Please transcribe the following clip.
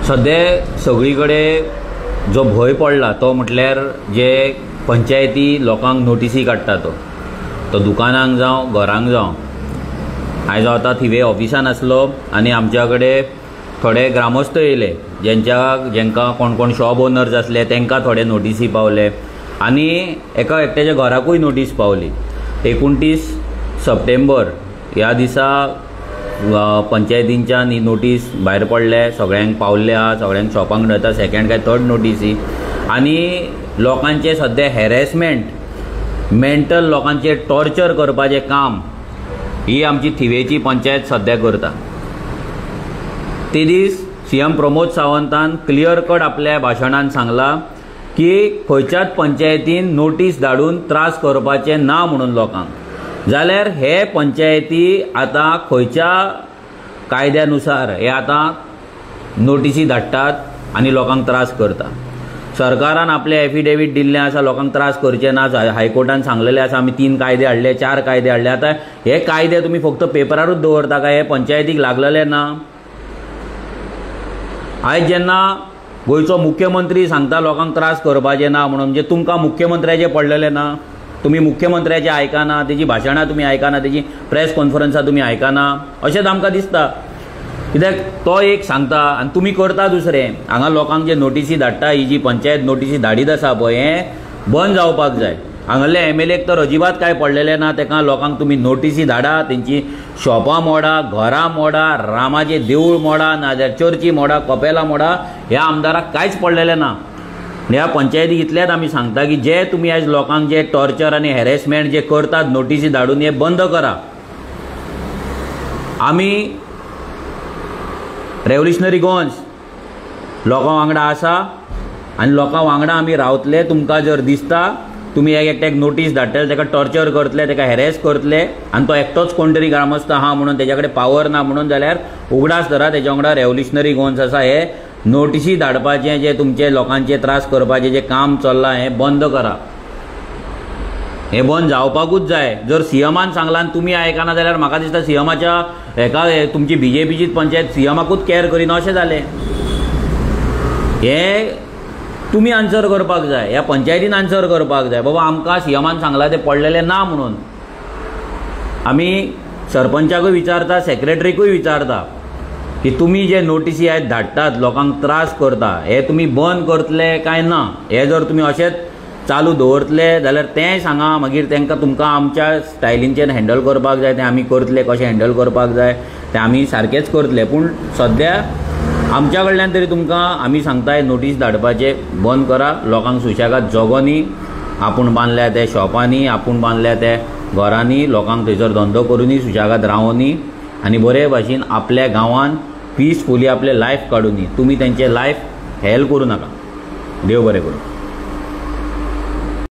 सद्या सगळीकडे जो भय पडला तो म्हटल्यार जे पंचायती लोकांक नोटीसी काडटा तो दुकानांक जावं घरांक जावं। आयज आतां थिवे ऑफिसान आसलो आनी आमच्या कडेन थोडे ग्रामस्थ येयले जेंकां कोण कोण शॉप ओनर्स आसले तांकां थोडे नोटीसी पावले आनी एका एकट्याच्या घराकूय नोटीस पावली। 29 सप्टेंबर ह्या दिसा पंचायतींच्यान ही नोटीस भायर पडले, सगळ्यांक पावल्ले आहा, सगळ्यांक शॉपांक मेळटा सेकंड काय थर्ड नोटीसी। आनी लोकांचे सद्या हॅरेसमेंट मेंटल लोकांचे टॉर्चर करपाचें काम ही आमची थिवेची पंचायत सद्या करता। ते दीस सीएम प्रमोद सावंतान क्लियर कट आपल्या भाशणान सांगला की खंयच्याच पंचायतीन नोटीस धाडून त्रास करपाचे ना म्हणून लोकांक। जाल्यार हे पंचायती आतां खंयच्या कायद्यानुसार हे आतां नोटीसी धाडटात आनी लोकांक त्रास करता। सरकारान आपले एफिडेवीट दिल्लें आसा लोकांक त्रास करचे ना, हायकोर्टान सांगलेलें आसा आमी 3 कायदे हाडले, 4 कायदे हाडले। आतां हे कायदे तुमी फक्त पेपरारूच दवरता काय हे पंचायतीक लागलेले ना? आयज जेन्ना गोंयचो मुख्यमंत्री सांगता लोकांक त्रास करपाचे ना म्हणून, म्हणजे तुमकां मुख्यमंत्र्याचे पडलेले ना? तुम्ही मुख्यमंत्र्याचे आयकाना, तेजी भाशणां तुमी आयकाना, तेजी प्रेस कॉन्फरन्सां तुमी आयकाना अशेंच आमकां दिसता। कित्याक तो एक सांगता आनी तुमी करता दुसरें। हांगा लोकांक जे नोटीसी धाडटा, ही जी पंचायत नोटीसी धाडीत आसा पळय हें बंद जावपाक जाय। हांगाले एमएलएक तर अजिबात काय पडलेले ना, ताका लोकांक तुमी नोटीसी धाडा, तेंची शॉपां मोडा, घरां मोडा, रामाचें देवूळ मोडा, नाजाल्यार चर्ची मोडा, कपेलां मोडा, ह्या आमदाराक कांयच पडलेलें ना। ह्या पंचायतीक इतलेंच आमी सांगता की जे तुमी आयज लोकांक जे टॉर्चर आनी हॅरेसमेंट जे करतात नोटीसी धाडून हे बंद करा। आमी रेव्होल्युशनरी गोवन्स लोकां वांगडा आसा आनी लोकां वांगडा आमी रावतले। तुमकां जर दिसता तुमी एक एकट्याक नोटीस धाडटले, ताका टॉर्चर करतले, ताका हॅरेस करतले आनी तो एकटोच कोण तरी ग्रामस्थ आहा म्हणून ताच्या कडेन पावर ना म्हणून, जाल्यार उगडास धरा ताच्या वांगडा रेव्होल्युशनरी गोवन्स आसा। हे नोटीसी धाडपाचें जे तुमचे लोकांचे त्रास करपाचें जे काम चल्लां हें बंद करा। हें बंद जावपाकूच जाय। जर सीएमान सांगलां आनी तुमी आयकना जाल्यार म्हाका दिसता सीएमाच्या हेका तुमची बीजेपीचीच पंचायत सीएमाकूच कॅर करिना अशें जालें। हें तुमी आन्सर करपाक जाय, ह्या पंचायतीन आन्सर करपाक जाय। बाबा आमकां सीएमान सांगलां तें पडलेलें ना म्हणून। आमी सरपंचाकूय विचारता, सेक्रेटरीकूय विचारता की तुमी जे नोटीसी आयज धाडटात लोकांक त्रास करता हे तुमी बंद करतले काय ना। हे जर तुमी अशेंच चालू दवरतले जाल्यार तें सांगा, मागीर तुमकां आमच्या स्टायलींचेर हँडल करपाक जाय तें आमी करतले, कशें हँडल करपाक जाय तें आमी सारकेंच करतले। पूण सद्या आमच्या कडल्यान तरी तुमकां आमी सांगताय नोटीस धाडपाचे बंद करा। लोकांक सुशेगाद जगोनी, आपूण बांदल्या त्या शॉपांनी, आपूण बांदल्या त्या घरांनी, लोकांक थंयसर धंदो करुनी सुशेगाद रावोनी आनी बरे भाशेन आपल्या गांवांत पीसफुली आपले लायफ काडुनी। तुमी तेंचे लायफ हेल करूं नाका। देव बरें करूं।